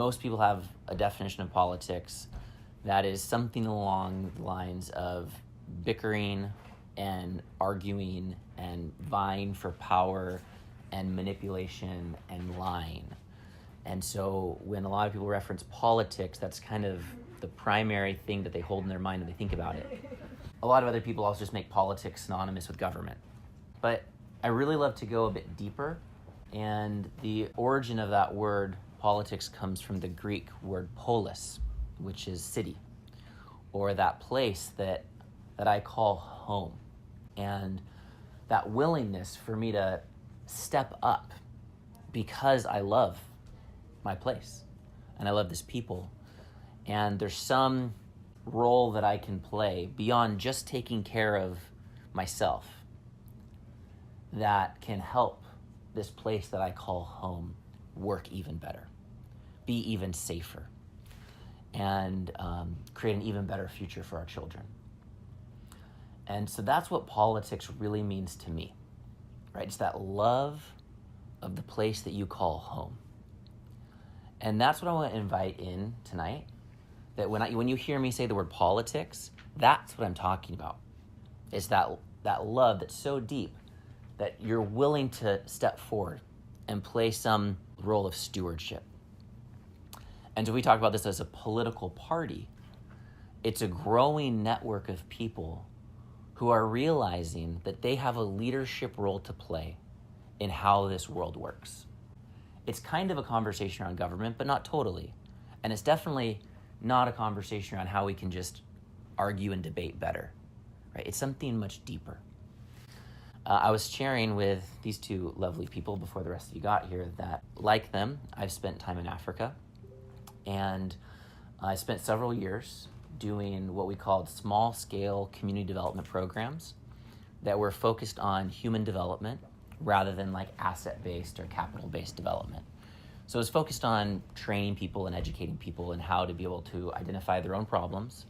most people have a definition of politics that is something along the lines of bickering and arguing and vying for power and manipulation and lying. And so when a lot of people reference politics, that's kind of the primary thing that they hold in their mind when they think about it. A lot of other people also just make politics synonymous with government. But I really love to go a bit deeper, and the origin of that word politics comes from the Greek word polis, which is city, or that place that I call home. And that willingness for me to step up because I love my place and I love this people, and there's some role that I can play beyond just taking care of myself that can help this place that I call home work even better, be even safer, and create an even better future for our children. And so that's what politics really means to me, right? It's that love of the place that you call home. And that's what I want to invite in tonight, that when you hear me say the word politics, that's what I'm talking about. It's that love that's so deep that you're willing to step forward and play some role of stewardship. And so we talk about this as a political party. It's a growing network of people who are realizing that they have a leadership role to play in how this world works. It's kind of a conversation around government, but not totally. And it's definitely not a conversation around how we can just argue and debate better, right? It's something much deeper. I was sharing with these two lovely people before the rest of you got here that, like them, I've spent time in Africa, and I spent several years doing what we called small-scale community development programs that were focused on human development rather than like asset-based or capital-based development. So it was focused on training people and educating people in how to be able to identify their own problems,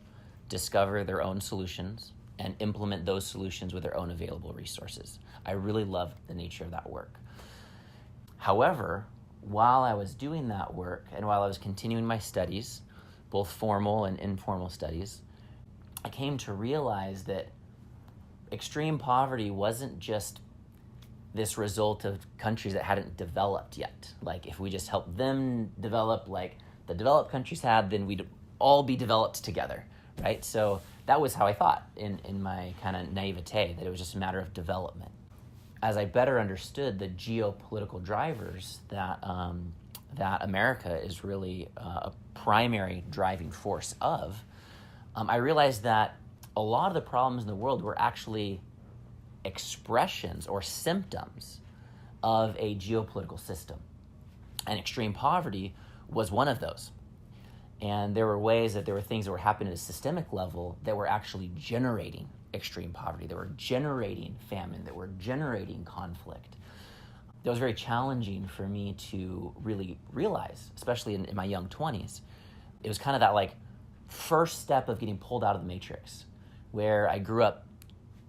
discover their own solutions, and implement those solutions with their own available resources. I really loved the nature of that work. However, while I was doing that work and while I was continuing my studies, both formal and informal studies, I came to realize that extreme poverty wasn't just this result of countries that hadn't developed yet. Like if we just help them develop like the developed countries have, then we'd all be developed together, right? So that was how I thought in my kind of naivete, that it was just a matter of development. As I better understood the geopolitical drivers that America is really a primary driving force of, I realized that a lot of the problems in the world were actually expressions or symptoms of a geopolitical system. And extreme poverty was one of those. And there were ways that there were things that were happening at a systemic level that were actually generating extreme poverty, that were generating famine, that were generating conflict. That was very challenging for me to really realize, especially in my young 20s. It was kind of that like first step of getting pulled out of the matrix, where I grew up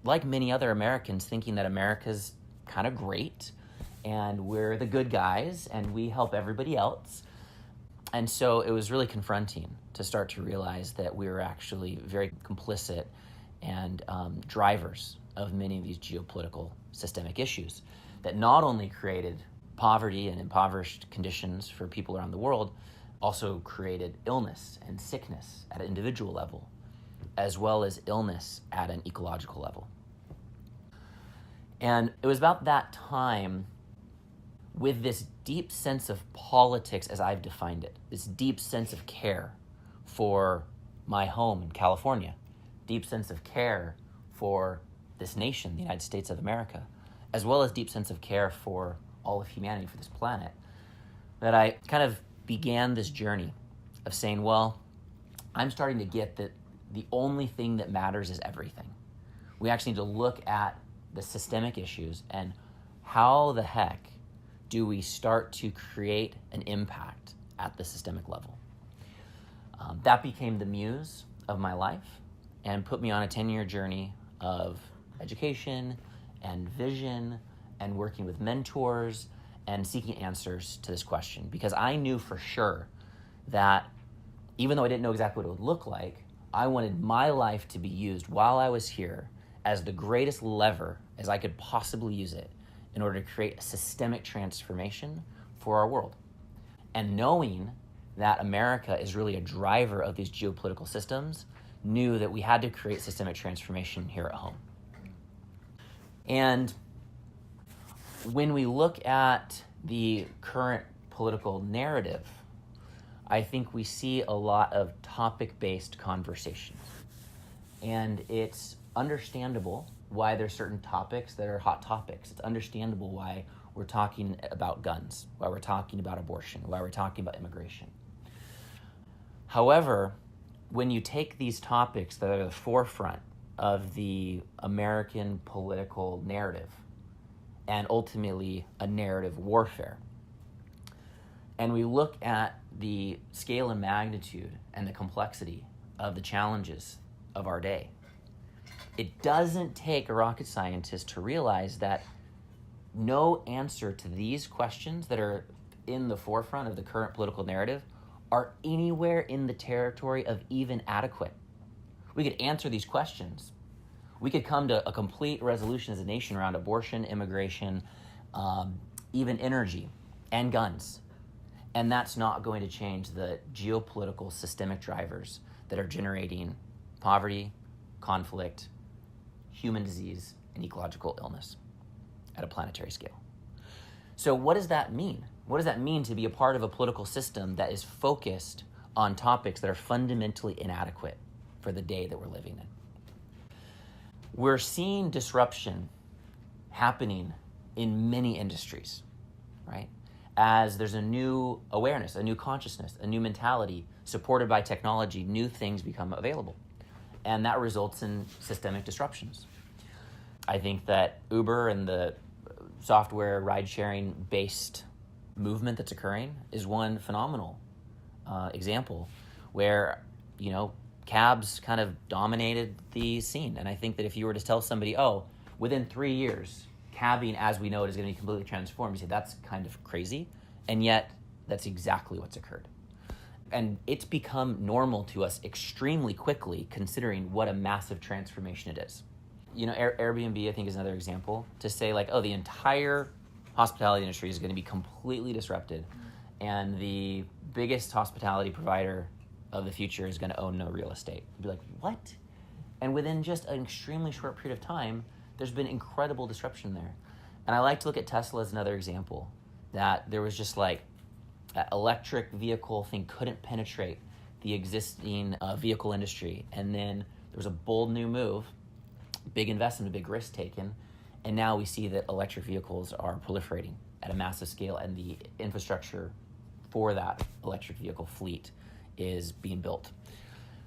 like many other Americans thinking that America's kind of great and we're the good guys and we help everybody else. And so it was really confronting to start to realize that we were actually very complicit and drivers of many of these geopolitical systemic issues that not only created poverty and impoverished conditions for people around the world, also created illness and sickness at an individual level, as well as illness at an ecological level. And it was about that time, with this deep sense of politics as I've defined it, this deep sense of care for my home in California, deep sense of care for this nation, the United States of America, as well as deep sense of care for all of humanity, for this planet, that I kind of began this journey of saying, well, I'm starting to get that the only thing that matters is everything. We actually need to look at the systemic issues and how the heck do we start to create an impact at the systemic level. That became the muse of my life and put me on a 10-year journey of education and vision and working with mentors and seeking answers to this question, because I knew for sure that even though I didn't know exactly what it would look like, I wanted my life to be used while I was here as the greatest lever as I could possibly use it in order to create a systemic transformation for our world. And knowing that America is really a driver of these geopolitical systems, knew that we had to create systemic transformation here at home. And when we look at the current political narrative, I think we see a lot of topic-based conversations. And it's understandable why there's certain topics that are hot topics. It's understandable why we're talking about guns, why we're talking about abortion, why we're talking about immigration. However, when you take these topics that are at the forefront of the American political narrative, and ultimately a narrative warfare, and we look at the scale and magnitude and the complexity of the challenges of our day, it doesn't take a rocket scientist to realize that no answer to these questions that are in the forefront of the current political narrative are anywhere in the territory of even adequate. We could answer these questions. We could come to a complete resolution as a nation around abortion, immigration, even energy and guns. And that's not going to change the geopolitical systemic drivers that are generating poverty, conflict, human disease, and ecological illness at a planetary scale. So what does that mean? What does that mean to be a part of a political system that is focused on topics that are fundamentally inadequate for the day that we're living in? We're seeing disruption happening in many industries, right? As there's a new awareness, a new consciousness, a new mentality supported by technology, new things become available. And that results in systemic disruptions. I think that Uber and the software ride-sharing based movement that's occurring is one phenomenal example where, cabs kind of dominated the scene. And I think that if you were to tell somebody, within 3 years, cabbing as we know it is going to be completely transformed, you say that's kind of crazy. And yet that's exactly what's occurred. And it's become normal to us extremely quickly considering what a massive transformation it is. Airbnb, I think, is another example to say the entire hospitality industry is going to be completely disrupted and the biggest hospitality provider of the future is going to own no real estate. You'd be like, what? And within just an extremely short period of time, there's been incredible disruption there. And I like to look at Tesla as another example, that there was just that electric vehicle thing couldn't penetrate the existing vehicle industry. And then there was a bold new move, big investment, a big risk taken, and now we see that electric vehicles are proliferating at a massive scale, and the infrastructure for that electric vehicle fleet is being built.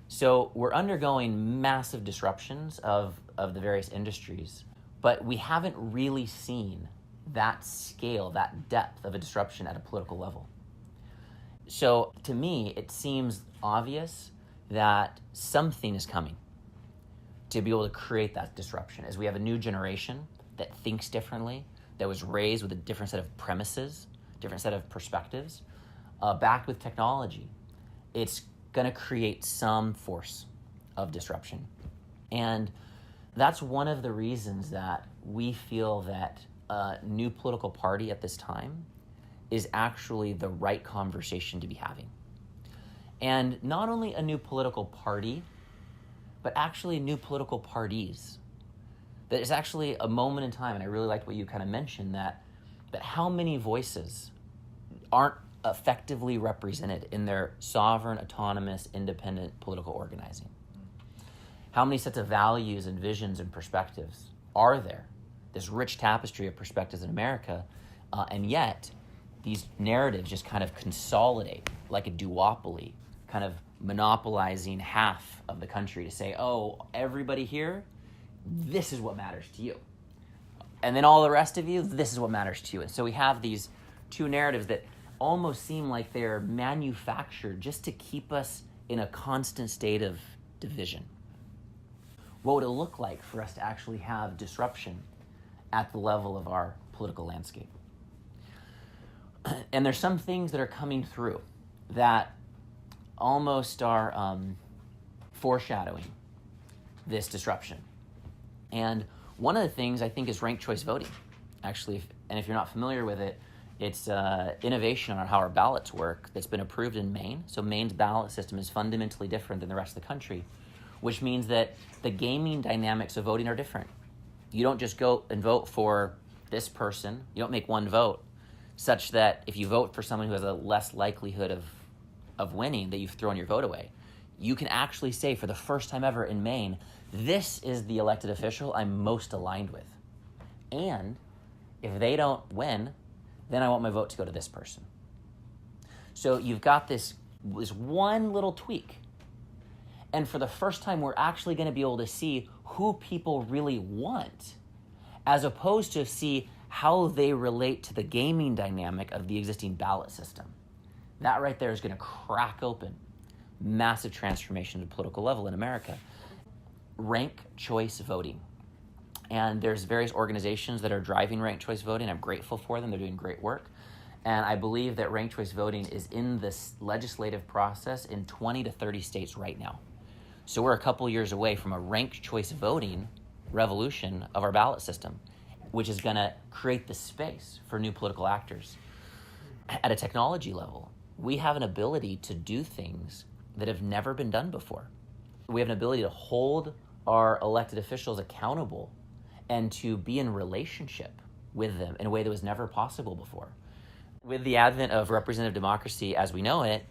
So we're undergoing massive disruptions of the various industries, but we haven't really seen that scale, that depth of a disruption at a political level. So to me, it seems obvious that something is coming to be able to create that disruption, as we have a new generation that thinks differently, that was raised with a different set of premises, different set of perspectives, backed with technology. It's going to create some force of disruption. And that's one of the reasons that we feel that a new political party at this time is actually the right conversation to be having. And not only a new political party, but actually new political parties. That is actually a moment in time, and I really liked what you kind of mentioned, that how many voices aren't effectively represented in their sovereign, autonomous, independent political organizing. How many sets of values and visions and perspectives are there? This rich tapestry of perspectives in America, and yet these narratives just kind of consolidate like a duopoly, kind of monopolizing half of the country to say, everybody here, this is what matters to you. And then all the rest of you, this is what matters to you. And so we have these two narratives that almost seem like they're manufactured just to keep us in a constant state of division. What would it look like for us to actually have disruption at the level of our political landscape? And there's some things that are coming through that almost are foreshadowing this disruption. And one of the things I think is ranked choice voting, actually, and if you're not familiar with it, it's innovation on how our ballots work that's been approved in Maine. So Maine's ballot system is fundamentally different than the rest of the country, which means that the gaming dynamics of voting are different. You don't just go and vote for this person. You don't make one vote, such that if you vote for someone who has a less likelihood of winning, that you've thrown your vote away. You can actually say, for the first time ever in Maine, this is the elected official I'm most aligned with. And if they don't win, then I want my vote to go to this person. So you've got this one little tweak. And for the first time, we're actually going to be able to see who people really want, as opposed to see how they relate to the gaming dynamic of the existing ballot system. That right there is going to crack open massive transformation at the political level in America. Rank choice voting. And there's various organizations that are driving ranked choice voting. I'm grateful for them. They're doing great work. And I believe that ranked choice voting is in this legislative process in 20 to 30 states right now. So we're a couple years away from a ranked choice voting revolution of our ballot system, which is going to create the space for new political actors. At a technology level, we have an ability to do things that have never been done before. We have an ability to hold our elected officials accountable and to be in relationship with them in a way that was never possible before. With the advent of representative democracy as we know it,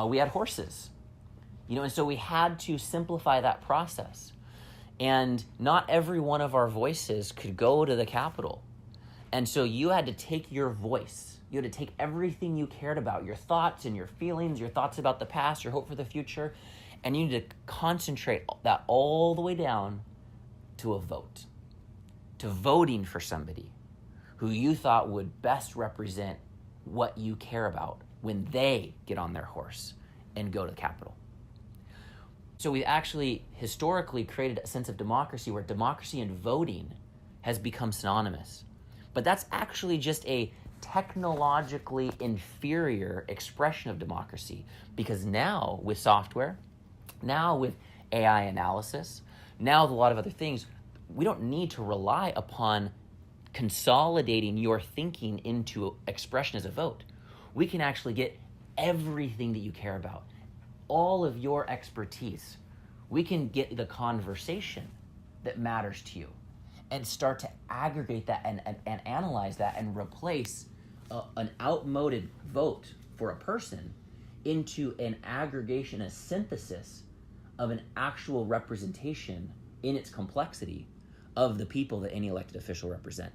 we had horses. And so we had to simplify that process. And not every one of our voices could go to the Capitol. And so you had to take your voice. You had to take everything you cared about, your thoughts and your feelings, your thoughts about the past, your hope for the future, and you need to concentrate that all the way down to a vote, to voting for somebody who you thought would best represent what you care about when they get on their horse and go to the Capitol. So we actually historically created a sense of democracy where democracy and voting has become synonymous. But that's actually just a technologically inferior expression of democracy, because now with software, now with AI analysis, now with a lot of other things, we don't need to rely upon consolidating your thinking into expression as a vote. We can actually get everything that you care about, all of your expertise. We can get the conversation that matters to you and start to aggregate that and analyze that and replace an outmoded vote for a person into an aggregation, a synthesis of an actual representation in its complexity of the people that any elected official represent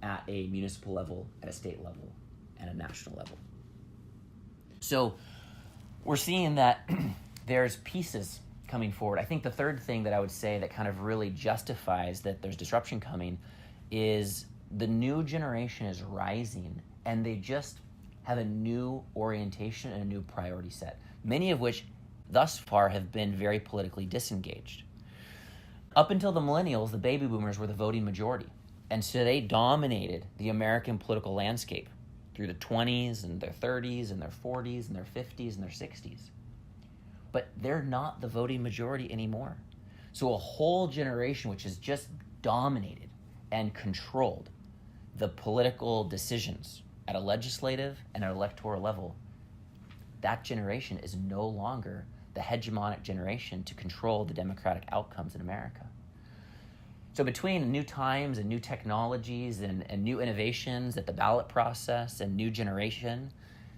at a municipal level, at a state level, and a national level. So we're seeing that there's pieces coming forward. I think the third thing that I would say that kind of really justifies that there's disruption coming is the new generation is rising, and they just have a new orientation and a new priority set, many of which thus far have been very politically disengaged. Up until the millennials, the baby boomers were the voting majority, and so they dominated the American political landscape through the 20s and their 30s and their 40s and their 50s and their 60s. But they're not the voting majority anymore. So a whole generation which has just dominated and controlled the political decisions at a legislative and an electoral level, that generation is no longer the hegemonic generation to control the democratic outcomes in America. So between new times and new technologies and new innovations at the ballot process and new generation,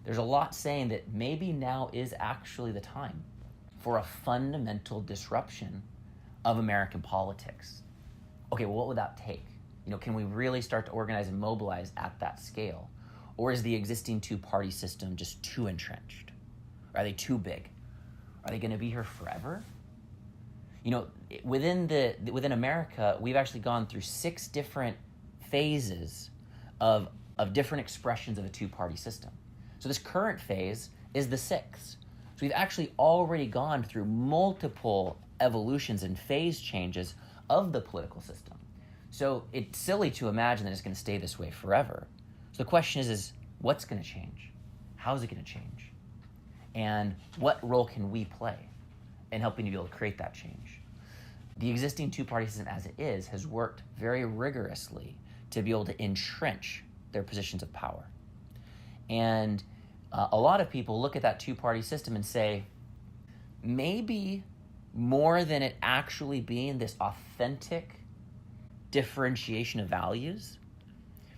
there's a lot saying that maybe now is actually the time for a fundamental disruption of American politics. Okay, well, what would that take? Can we really start to organize and mobilize at that scale? Or is the existing two-party system just too entrenched? Are they too big? Are they going to be here forever? Within America, we've actually gone through 6 different phases of different expressions of a two-party system. So this current phase is the 6th. So we've actually already gone through multiple evolutions and phase changes of the political system. So it's silly to imagine that it's going to stay this way forever. So the question is what's going to change? How is it going to change? And what role can we play in helping to be able to create that change? The existing two-party system as it is has worked very rigorously to be able to entrench their positions of power. And a lot of people look at that two-party system and say, maybe more than it actually being this authentic differentiation of values,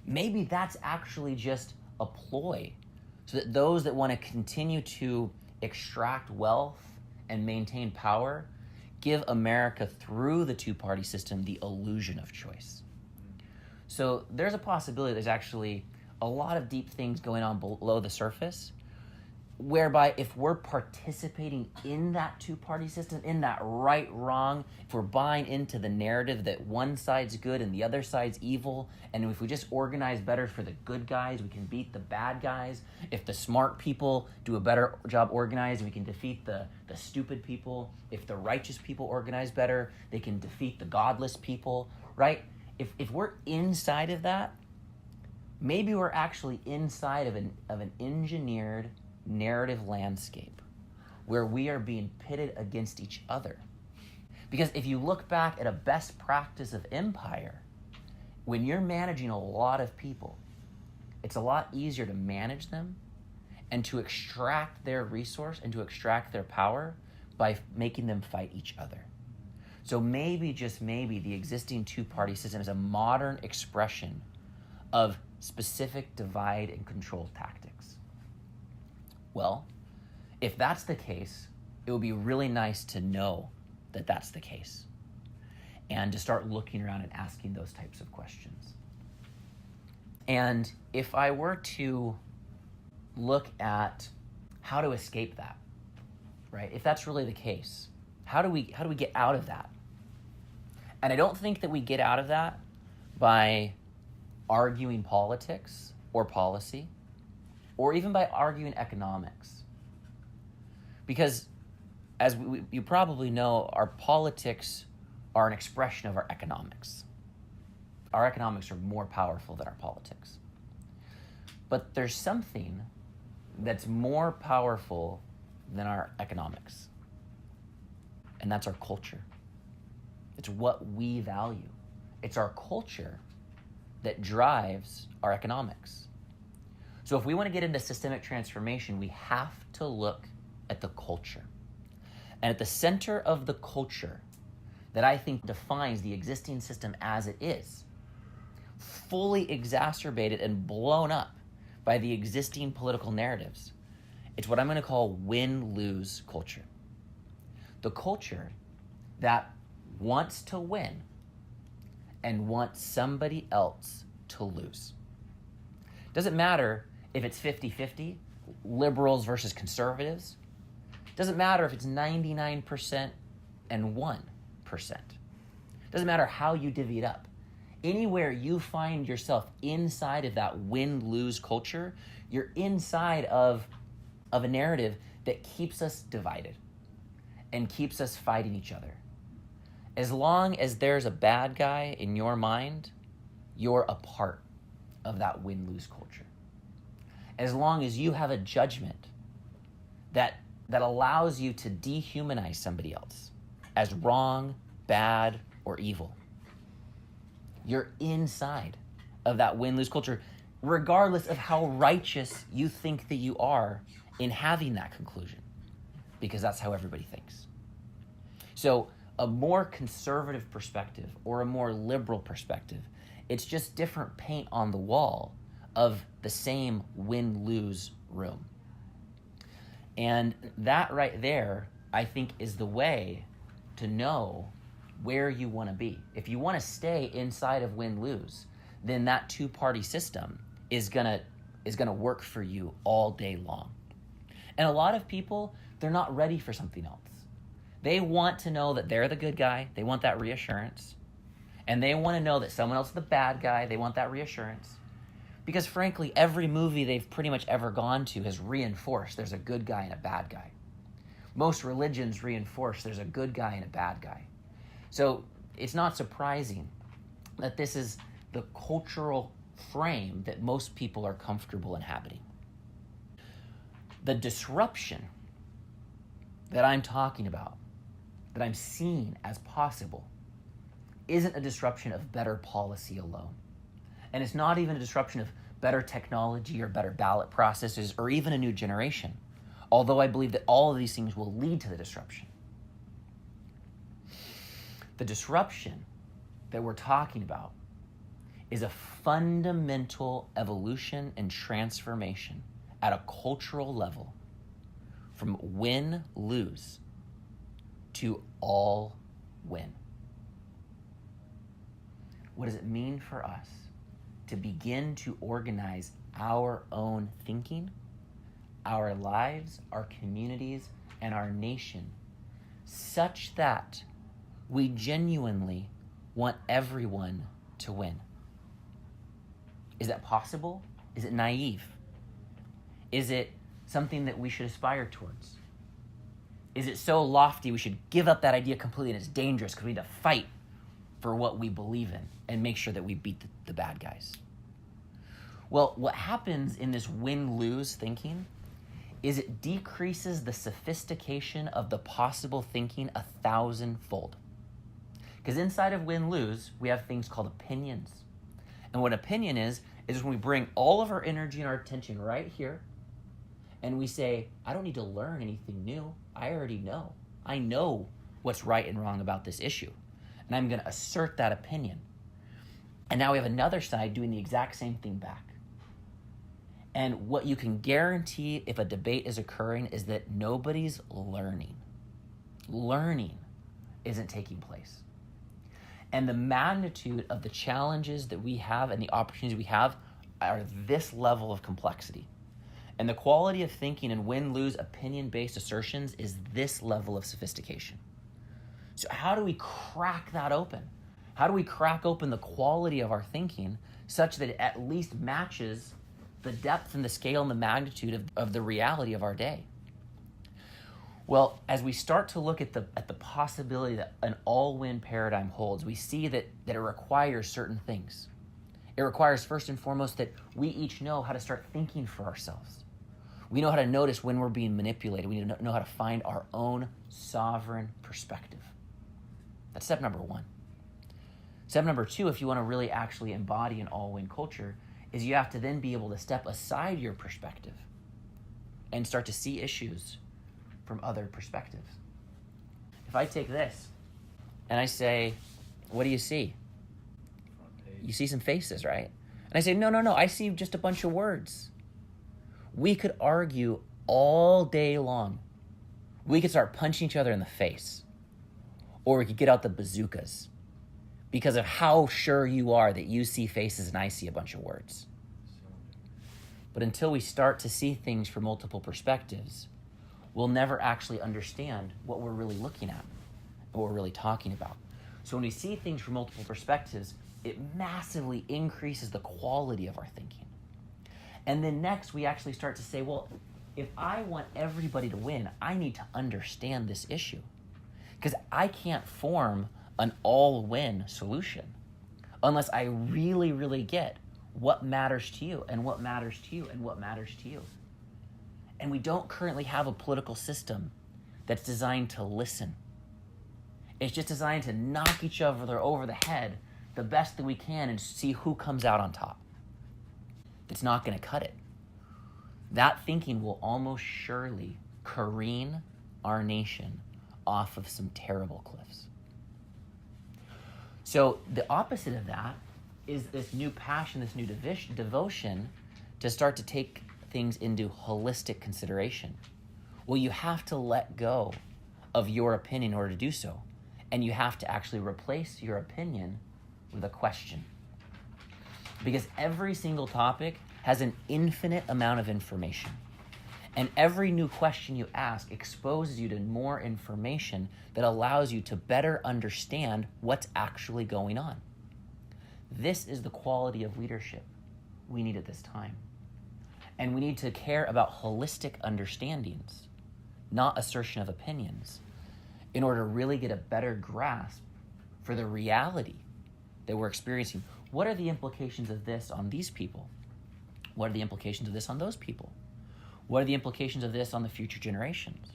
maybe that's actually just a ploy so that those that want to continue to extract wealth and maintain power give America through the two-party system the illusion of choice. So there's a possibility there's actually a lot of deep things going on below the surface, whereby if we're participating in that two-party system, in that right-wrong, if we're buying into the narrative that one side's good and the other side's evil, and if we just organize better for the good guys, we can beat the bad guys. If the smart people do a better job organizing, we can defeat the stupid people. If the righteous people organize better, they can defeat the godless people, right? If we're inside of that, maybe we're actually inside of an engineered narrative landscape where we are being pitted against each other. Because if you look back at a best practice of empire, when you're managing a lot of people, it's a lot easier to manage them and to extract their resource and to extract their power by making them fight each other. So maybe, just maybe, the existing two-party system is a modern expression of specific divide and control tactics. Well, if that's the case, it would be really nice to know that that's the case and to start looking around and asking those types of questions. And if I were to look at how to escape that, right? If that's really the case, how do we get out of that? And I don't think that we get out of that by arguing politics or policy, or even by arguing economics. Because, as you probably know, our politics are an expression of our economics. Our economics are more powerful than our politics. But there's something that's more powerful than our economics, and that's our culture. It's what we value. It's our culture that drives our economics. So if we want to get into systemic transformation, we have to look at the culture. And at the center of the culture that I think defines the existing system as it is, fully exacerbated and blown up by the existing political narratives, it's what I'm going to call win-lose culture. The culture that wants to win and wants somebody else to lose. Doesn't matter if it's 50-50, liberals versus conservatives. Doesn't matter if it's 99% and 1%. Doesn't matter how you divvy it up. Anywhere you find yourself inside of that win-lose culture, you're inside of a narrative that keeps us divided and keeps us fighting each other. As long as there's a bad guy in your mind, you're a part of that win-lose culture. As long as you have a judgment that allows you to dehumanize somebody else as wrong, bad, or evil, you're inside of that win-lose culture, regardless of how righteous you think that you are in having that conclusion, because that's how everybody thinks. So a more conservative perspective or a more liberal perspective, it's just different paint on the wall of the same win-lose room. And that right there, I think, is the way to know where you want to be. If you want to stay inside of win-lose, then that two-party system is gonna work for you all day long. And a lot of people, they're not ready for something else. They want to know that they're the good guy. They want that reassurance. And they want to know that someone else is the bad guy. They want that reassurance. Because frankly, every movie they've pretty much ever gone to has reinforced there's a good guy and a bad guy. Most religions reinforce there's a good guy and a bad guy. So it's not surprising that this is the cultural frame that most people are comfortable inhabiting. The disruption that I'm talking about, that I'm seeing as possible, isn't a disruption of better policy alone. And it's not even a disruption of better technology or better ballot processes or even a new generation, although I believe that all of these things will lead to the disruption. The disruption that we're talking about is a fundamental evolution and transformation at a cultural level from win-lose to all win. What does it mean for us to begin to organize our own thinking, our lives, our communities, and our nation such that we genuinely want everyone to win? Is that possible? Is it naive? Is it something that we should aspire towards? Is it so lofty we should give up that idea completely and it's dangerous because we need to fight for what we believe in and make sure that we beat the bad guys? Well, what happens in this win-lose thinking is it decreases the sophistication of the possible thinking 1,000-fold. Because inside of win-lose, we have things called opinions. And what opinion is when we bring all of our energy and our attention right here, and we say, I don't need to learn anything new. I already know. I know what's right and wrong about this issue. And I'm going to assert that opinion. And now we have another side doing the exact same thing back. And what you can guarantee if a debate is occurring is that nobody's learning. Learning isn't taking place. And the magnitude of the challenges that we have and the opportunities we have are this level of complexity. And the quality of thinking and win-lose opinion-based assertions is this level of sophistication. So how do we crack that open? How do we crack open the quality of our thinking such that it at least matches the depth and the scale and the magnitude of the reality of our day? Well, as we start to look at the possibility that an all-win paradigm holds, we see that it requires certain things. It requires, first and foremost, that we each know how to start thinking for ourselves. We know how to notice when we're being manipulated. We need to know how to find our own sovereign perspective. That's step number one. Step number two, if you want to really actually embody an all-win culture, is you have to then be able to step aside your perspective and start to see issues from other perspectives. If I take this and I say, what do you see? You see some faces, right? And I say, no, I see just a bunch of words. We could argue all day long. We could start punching each other in the face. Or we could get out the bazookas because of how sure you are that you see faces and I see a bunch of words. But until we start to see things from multiple perspectives, we'll never actually understand what we're really looking at, what we're really talking about. So when we see things from multiple perspectives, it massively increases the quality of our thinking. And then next, we actually start to say, well, if I want everybody to win, I need to understand this issue. Because I can't form an all-win solution unless I really, really get what matters to you and what matters to you and what matters to you. And we don't currently have a political system that's designed to listen. It's just designed to knock each other over the head the best that we can and see who comes out on top. It's not going to cut it. That thinking will almost surely careen our nation off of some terrible cliffs. So the opposite of that is this new passion, this new devotion to start to take things into holistic consideration. Well, you have to let go of your opinion in order to do so. And you have to actually replace your opinion with a question. Because every single topic has an infinite amount of information. And every new question you ask exposes you to more information that allows you to better understand what's actually going on. This is the quality of leadership we need at this time. And we need to care about holistic understandings, not assertion of opinions, in order to really get a better grasp for the reality that we're experiencing. What are the implications of this on these people? What are the implications of this on those people? What are the implications of this on the future generations?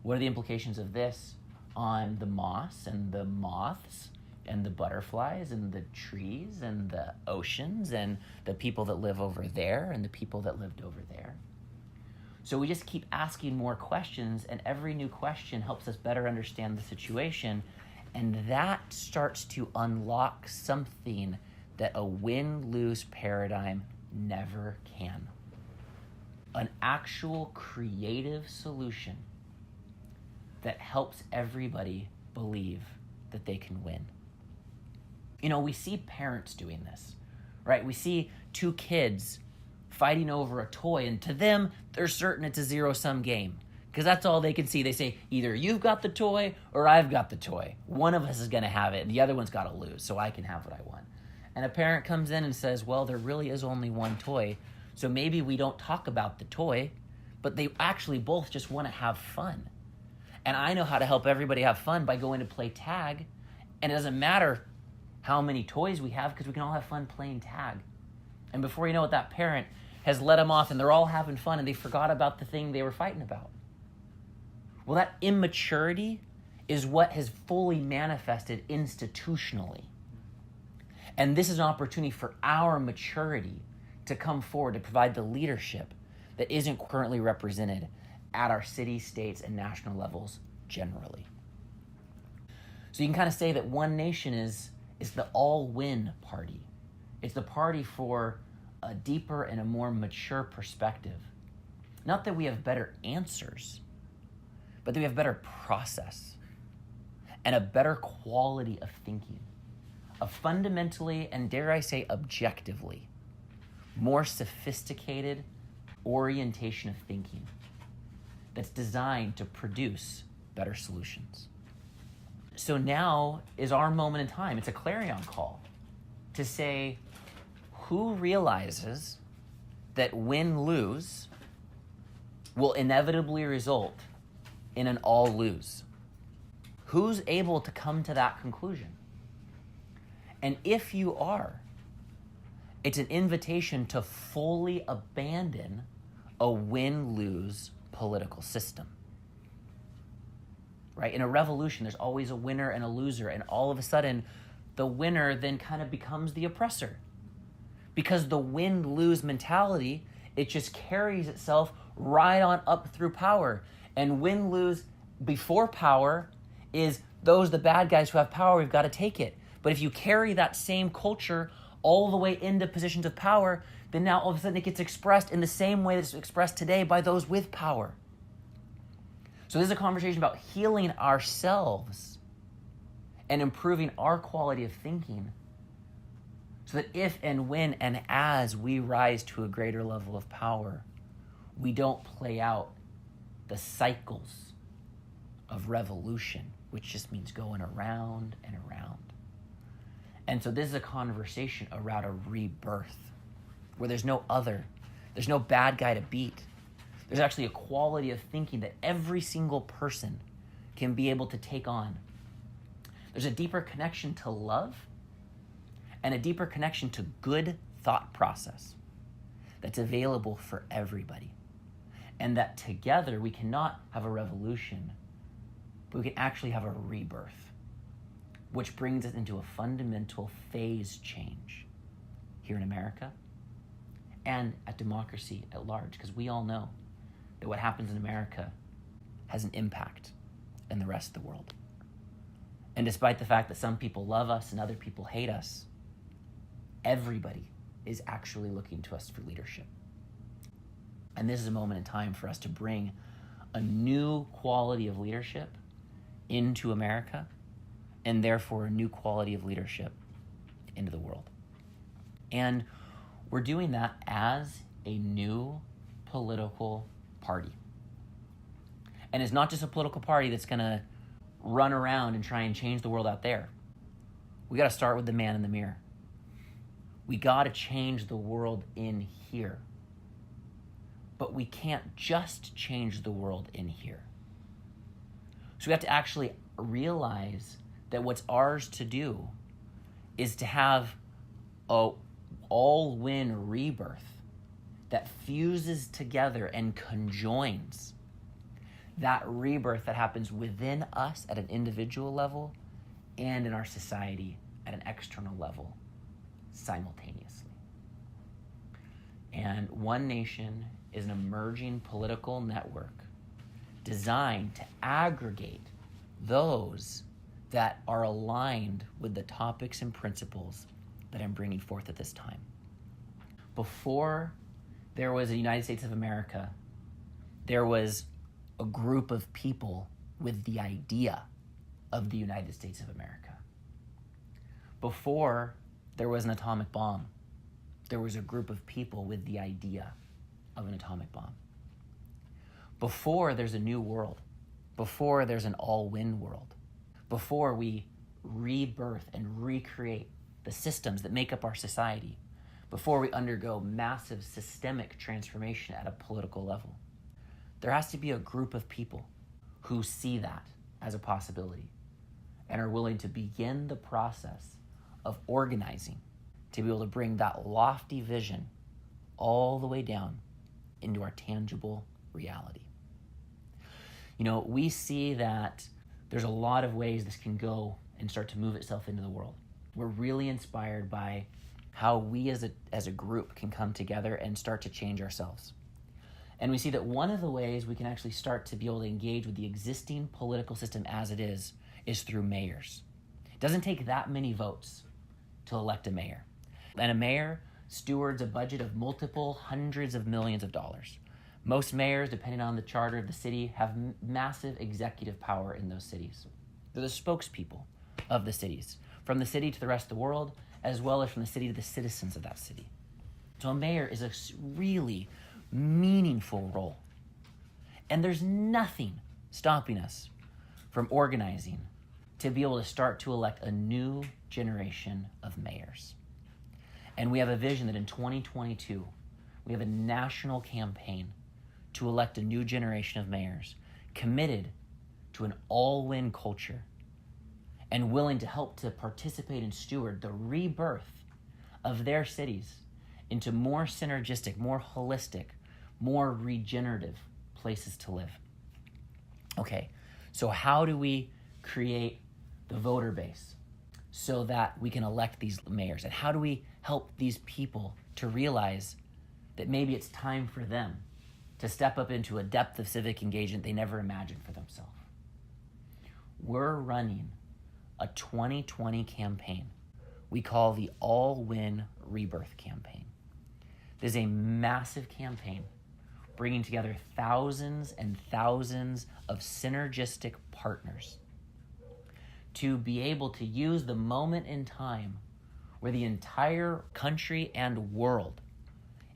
What are the implications of this on the moss and the moths and the butterflies and the trees and the oceans and the people that live over there and the people that lived over there? So we just keep asking more questions, and every new question helps us better understand the situation, and that starts to unlock something that a win-lose paradigm never can. An actual creative solution that helps everybody believe that they can win. You know, we see parents doing this, right? We see two kids fighting over a toy, and to them, they're certain it's a zero-sum game because that's all they can see. They say, either you've got the toy or I've got the toy. One of us is going to have it, and the other one's got to lose, so I can have what I want. And a parent comes in and says, well, there really is only one toy, so maybe we don't talk about the toy, but they actually both just want to have fun. And I know how to help everybody have fun by going to play tag, and it doesn't matter how many toys we have because we can all have fun playing tag. And before you know it, that parent has let them off and they're all having fun and they forgot about the thing they were fighting about. Well, that immaturity is what has fully manifested institutionally. And this is an opportunity for our maturity to come forward to provide the leadership that isn't currently represented at our city, states, and national levels generally. So you can kind of say that OneNation is the all-win party. It's the party for a deeper and a more mature perspective. Not that we have better answers, but that we have better process and a better quality of thinking, a fundamentally, and dare I say objectively, more sophisticated orientation of thinking that's designed to produce better solutions. So now is our moment in time. It's a clarion call to say, who realizes that win-lose will inevitably result in an all-lose? Who's able to come to that conclusion? And if you are, it's an invitation to fully abandon a win-lose political system. Right? In a revolution, there's always a winner and a loser, and all of a sudden, the winner then kind of becomes the oppressor. Because the win-lose mentality, it just carries itself right on up through power. And win-lose before power is those, the bad guys who have power, we've got to take it. But if you carry that same culture all the way into positions of power, then now all of a sudden it gets expressed in the same way that's expressed today by those with power. So this is a conversation about healing ourselves and improving our quality of thinking, so that if and when and as we rise to a greater level of power, we don't play out the cycles of revolution, which just means going around and around. And so this is a conversation around a rebirth, where there's no other, there's no bad guy to beat. There's actually a quality of thinking that every single person can be able to take on. There's a deeper connection to love and a deeper connection to good thought process that's available for everybody. And that together we cannot have a revolution, but we can actually have a rebirth, which brings us into a fundamental phase change here in America and at democracy at large, because we all know that what happens in America has an impact in the rest of the world. And despite the fact that some people love us and other people hate us, everybody is actually looking to us for leadership. And this is a moment in time for us to bring a new quality of leadership into America, and therefore a new quality of leadership into the world. And we're doing that as a new political party. And it's not just a political party that's going to run around and try and change the world out there. We got to start with the man in the mirror. We got to change the world in here. But we can't just change the world in here. So we have to actually realize that what's ours to do is to have a all-win rebirth that fuses together and conjoins that rebirth that happens within us at an individual level and in our society at an external level simultaneously. And OneNation is an emerging political network designed to aggregate those that are aligned with the topics and principles that I'm bringing forth at this time. Before there was a United States of America, there was a group of people with the idea of the United States of America. Before there was an atomic bomb, there was a group of people with the idea of an atomic bomb. Before there's a new world, before there's an all-win world, before we rebirth and recreate the systems that make up our society, before we undergo massive systemic transformation at a political level, there has to be a group of people who see that as a possibility and are willing to begin the process of organizing to be able to bring that lofty vision all the way down into our tangible reality. You know, we see that there's a lot of ways this can go and start to move itself into the world. We're really inspired by how we as a group can come together and start to change ourselves. And we see that one of the ways we can actually start to be able to engage with the existing political system as it is through mayors. It doesn't take that many votes to elect a mayor. And a mayor stewards a budget of multiple hundreds of millions of dollars. Most mayors, depending on the charter of the city, have massive executive power in those cities. They're the spokespeople of the cities, from the city to the rest of the world, as well as from the city to the citizens of that city. So a mayor is a really meaningful role. And there's nothing stopping us from organizing to be able to start to elect a new generation of mayors. And we have a vision that in 2022, we have a national campaign to elect a new generation of mayors committed to an all-win culture and willing to help to participate and steward the rebirth of their cities into more synergistic, more holistic, more regenerative places to live. Okay, so how do we create the voter base so that we can elect these mayors? And how do we help these people to realize that maybe it's time for them to step up into a depth of civic engagement they never imagined for themselves? We're running a 2020 campaign we call the All-Win Rebirth Campaign. This is a massive campaign bringing together thousands and thousands of synergistic partners to be able to use the moment in time where the entire country and world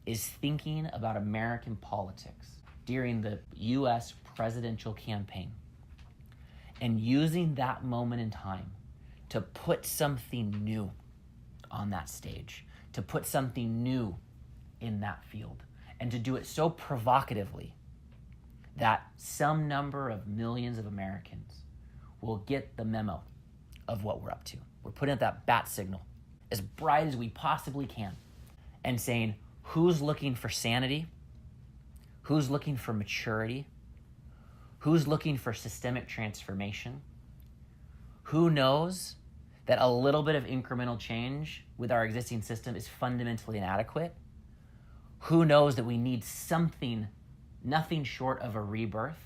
is thinking about American politics during the U.S. presidential campaign, and using that moment in time to put something new on that stage, to put something new in that field, and to do it so provocatively that some number of millions of Americans will get the memo of what we're up to. We're putting out that bat signal as bright as we possibly can and saying, who's looking for sanity? Who's looking for maturity? Who's looking for systemic transformation? Who knows that a little bit of incremental change with our existing system is fundamentally inadequate? Who knows that we need something, nothing short of a rebirth,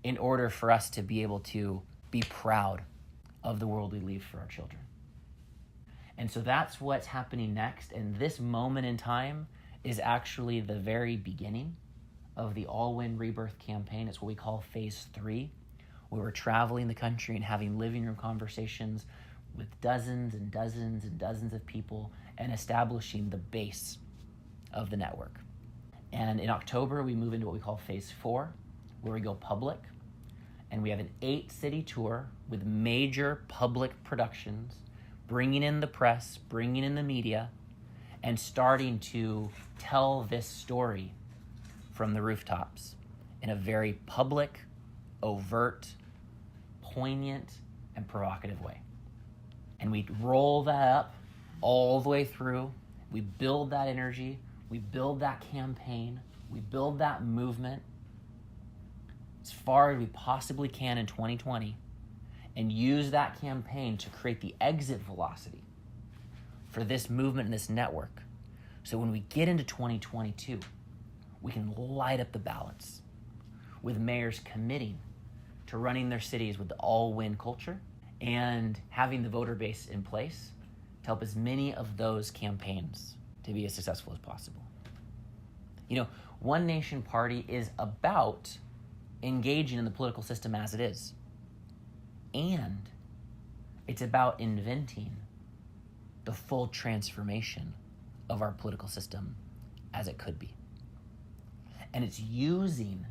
in order for us to be able to be proud of the world we leave for our children? And so that's what's happening next. And this moment in time is actually the very beginning of the All-Win Rebirth campaign. It's what we call phase 3, where we're traveling the country and having living room conversations with dozens and dozens and dozens of people and establishing the base of the network. And in October, we move into what we call phase 4, where we go public. And we have an 8-city tour with major public productions, bringing in the press, bringing in the media, and starting to tell this story from the rooftops in a very public, overt, poignant, and provocative way. And we roll that up all the way through. We build that energy. We build that campaign. We build that movement as far as we possibly can in 2020 and use that campaign to create the exit velocity for this movement and this network. So when we get into 2022, we can light up the balance with mayors committing to running their cities with the all-win culture and having the voter base in place to help as many of those campaigns to be as successful as possible. You know, OneNation Party is about engaging in the political system as it is. And it's about inventing the full transformation of our political system as it could be. And it's using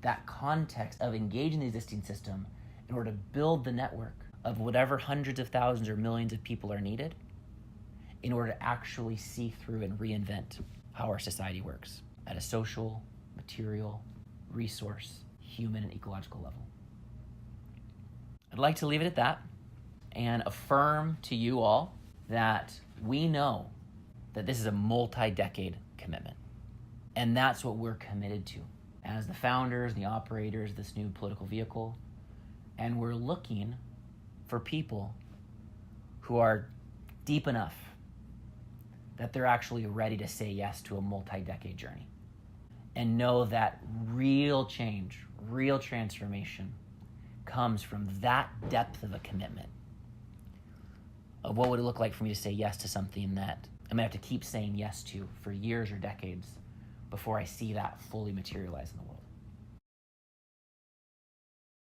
that context of engaging the existing system in order to build the network of whatever hundreds of thousands or millions of people are needed in order to actually see through and reinvent how our society works at a social, material, resource, human, and ecological level. I'd like to leave it at that and affirm to you all that we know that this is a multi-decade commitment. And that's what we're committed to as the founders and the operators of this new political vehicle. And we're looking for people who are deep enough that they're actually ready to say yes to a multi-decade journey and know that real change, real transformation comes from that depth of a commitment of what would it look like for me to say yes to something that I'm gonna have to keep saying yes to for years or decades before I see that fully materialize in the world.